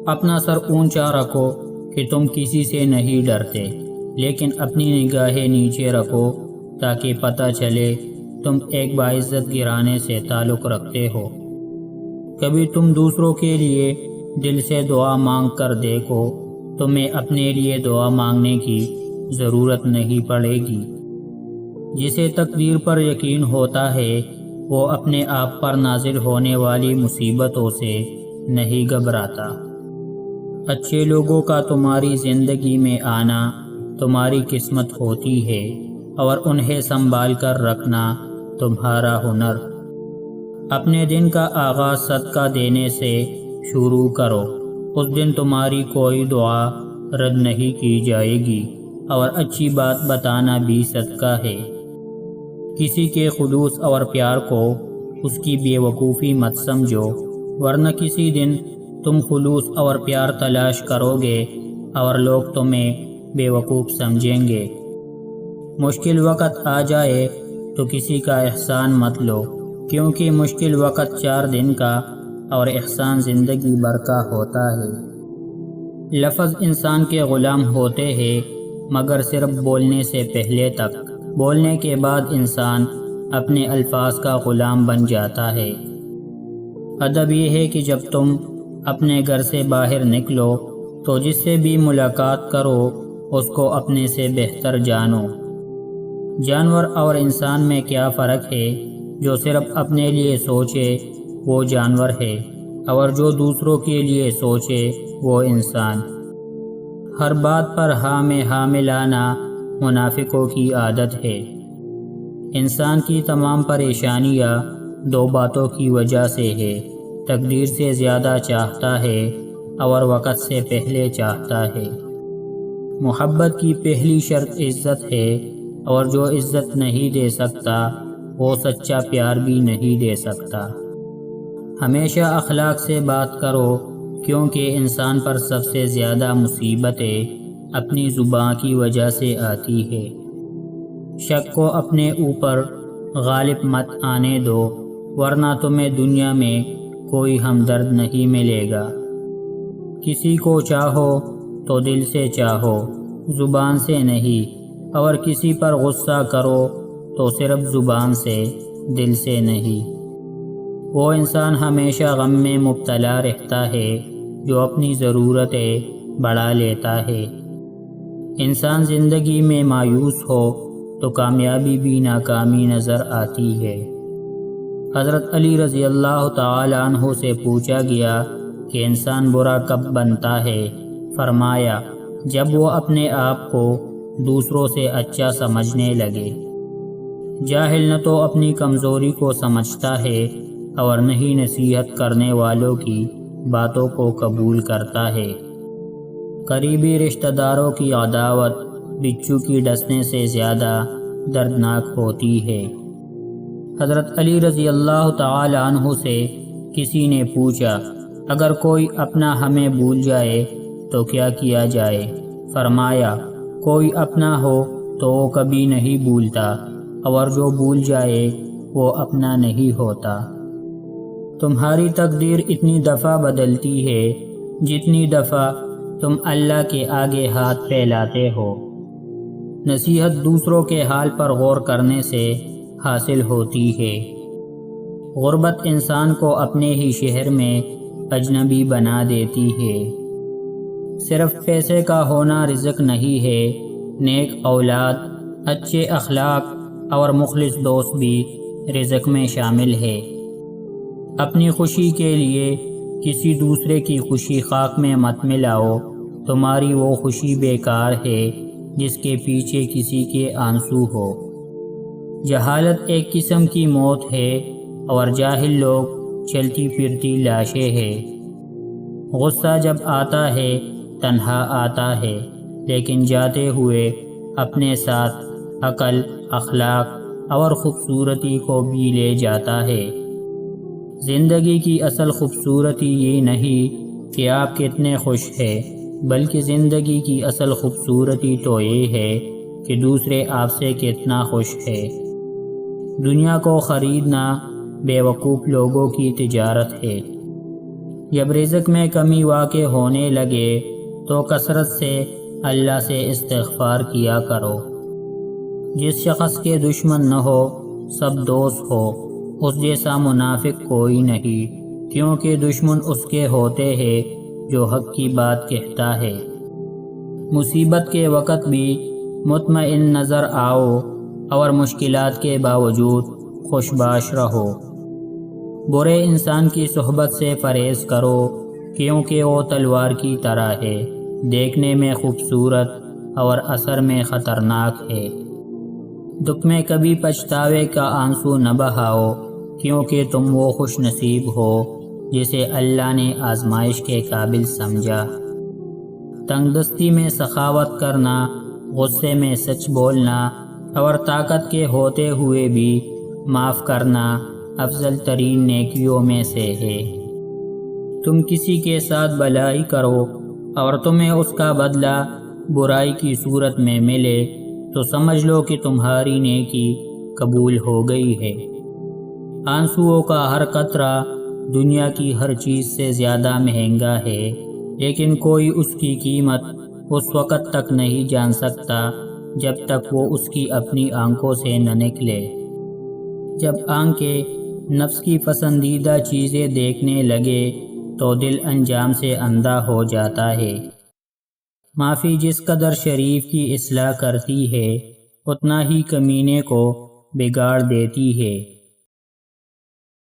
اپنا سر اونچا رکھو کہ تم کسی سے نہیں ڈرتے، لیکن اپنی نگاہیں نیچے رکھو تاکہ پتہ چلے تم ایک باعزت گرانے سے تعلق رکھتے ہو۔ کبھی تم دوسروں کے لیے دل سے دعا مانگ کر دیکھو، تمہیں اپنے لیے دعا مانگنے کی ضرورت نہیں پڑے گی۔ جسے تقدیر پر یقین ہوتا ہے وہ اپنے آپ پر نازل ہونے والی مصیبتوں سے نہیں گھبراتا۔ اچھے لوگوں کا تمہاری زندگی میں آنا تمہاری قسمت ہوتی ہے، اور انہیں سنبھال کر رکھنا تمہارا ہنر۔ اپنے دن کا آغاز صدقہ دینے سے شروع کرو، اس دن تمہاری کوئی دعا رد نہیں کی جائے گی، اور اچھی بات بتانا بھی صدقہ ہے۔ کسی کے خلوص اور پیار کو اس کی بے وقوفی مت سمجھو، ورنہ کسی دن تم خلوص اور پیار تلاش کرو گے اور لوگ تمہیں بے وقوف سمجھیں گے۔ مشکل وقت آ جائے تو کسی کا احسان مت لو، کیونکہ مشکل وقت 4 دن کا اور احسان زندگی بھر کا ہوتا ہے۔ لفظ انسان کے غلام ہوتے ہیں، مگر صرف بولنے سے پہلے تک، بولنے کے بعد انسان اپنے الفاظ کا غلام بن جاتا ہے۔ ادب یہ ہے کہ جب تم اپنے گھر سے باہر نکلو تو جس سے بھی ملاقات کرو اس کو اپنے سے بہتر جانو۔ جانور اور انسان میں کیا فرق ہے؟ جو صرف اپنے لیے سوچے وہ جانور ہے، اور جو دوسروں کے لیے سوچے وہ انسان۔ ہر بات پر ہاں میں ہاں ملانا منافقوں کی عادت ہے۔ انسان کی تمام پریشانیاں 2 باتوں کی وجہ سے ہے، تقدیر سے زیادہ چاہتا ہے اور وقت سے پہلے چاہتا ہے۔ محبت کی پہلی شرط عزت ہے، اور جو عزت نہیں دے سکتا وہ سچا پیار بھی نہیں دے سکتا۔ ہمیشہ اخلاق سے بات کرو، کیونکہ انسان پر سب سے زیادہ مصیبتیں اپنی زبان کی وجہ سے آتی ہے۔ شک کو اپنے اوپر غالب مت آنے دو، ورنہ تمہیں دنیا میں کوئی ہمدرد نہیں ملے گا۔ کسی کو چاہو تو دل سے چاہو، زبان سے نہیں، اور کسی پر غصہ کرو تو صرف زبان سے، دل سے نہیں۔ وہ انسان ہمیشہ غم میں مبتلا رہتا ہے جو اپنی ضرورتیں بڑھا لیتا ہے۔ انسان زندگی میں مایوس ہو تو کامیابی بھی ناکامی نظر آتی ہے۔ حضرت علی رضی اللہ تعالی عنہ سے پوچھا گیا کہ انسان برا کب بنتا ہے؟ فرمایا جب وہ اپنے آپ کو دوسروں سے اچھا سمجھنے لگے۔ جاہل نہ تو اپنی کمزوری کو سمجھتا ہے اور نہ ہی نصیحت کرنے والوں کی باتوں کو قبول کرتا ہے۔ قریبی رشتہ داروں کی عداوت بچھو کی ڈسنے سے زیادہ دردناک ہوتی ہے۔ حضرت علی رضی اللہ تعالی عنہ سے کسی نے پوچھا اگر کوئی اپنا ہمیں بھول جائے تو کیا کیا جائے؟ فرمایا کوئی اپنا ہو تو وہ کبھی نہیں بھولتا، اور جو بھول جائے وہ اپنا نہیں ہوتا۔ تمہاری تقدیر اتنی دفعہ بدلتی ہے جتنی دفعہ تم اللہ کے آگے ہاتھ پھیلاتے ہو۔ نصیحت دوسروں کے حال پر غور کرنے سے حاصل ہوتی ہے۔ غربت انسان کو اپنے ہی شہر میں اجنبی بنا دیتی ہے۔ صرف پیسے کا ہونا رزق نہیں ہے، نیک اولاد، اچھے اخلاق اور مخلص دوست بھی رزق میں شامل ہے۔ اپنی خوشی کے لیے کسی دوسرے کی خوشی خاک میں مت ملاؤ، تمہاری وہ خوشی بیکار ہے جس کے پیچھے کسی کے آنسو ہو۔ جہالت ایک قسم کی موت ہے، اور جاہل لوگ چلتی پھرتی لاشیں ہیں۔ غصہ جب آتا ہے تنہا آتا ہے، لیکن جاتے ہوئے اپنے ساتھ عقل، اخلاق اور خوبصورتی کو بھی لے جاتا ہے۔ زندگی کی اصل خوبصورتی یہ نہیں کہ آپ کتنے خوش ہیں، بلکہ زندگی کی اصل خوبصورتی تو یہ ہے کہ دوسرے آپ سے کتنا خوش ہے۔ دنیا کو خریدنا بے وقوف لوگوں کی تجارت ہے۔ جب رزق میں کمی واقع ہونے لگے تو کثرت سے اللہ سے استغفار کیا کرو۔ جس شخص کے دشمن نہ ہو سب دوست ہو، اس جیسا منافق کوئی نہیں، کیونکہ دشمن اس کے ہوتے ہیں جو حق کی بات کہتا ہے۔ مصیبت کے وقت بھی مطمئن نظر آؤ اور مشکلات کے باوجود خوش باش رہو۔ برے انسان کی صحبت سے پرہیز کرو، کیونکہ وہ تلوار کی طرح ہے، دیکھنے میں خوبصورت اور اثر میں خطرناک ہے۔ دکھ میں کبھی پچھتاوے کا آنسو نہ بہاؤ، کیونکہ تم وہ خوش نصیب ہو جسے اللہ نے آزمائش کے قابل سمجھا۔ تنگ دستی میں سخاوت کرنا، غصے میں سچ بولنا اور طاقت کے ہوتے ہوئے بھی معاف کرنا افضل ترین نیکیوں میں سے ہے۔ تم کسی کے ساتھ بھلائی کرو اور تمہیں اس کا بدلہ برائی کی صورت میں ملے تو سمجھ لو کہ تمہاری نیکی قبول ہو گئی ہے۔ آنسوؤں کا ہر قطرہ دنیا کی ہر چیز سے زیادہ مہنگا ہے، لیکن کوئی اس کی قیمت اس وقت تک نہیں جان سکتا جب تک وہ اس کی اپنی آنکھوں سے نہ نکلے۔ جب آنکھیں نفس کی پسندیدہ چیزیں دیکھنے لگے تو دل انجام سے اندھا ہو جاتا ہے۔ معافی جس قدر شریف کی اصلاح کرتی ہے اتنا ہی کمینے کو بگاڑ دیتی ہے۔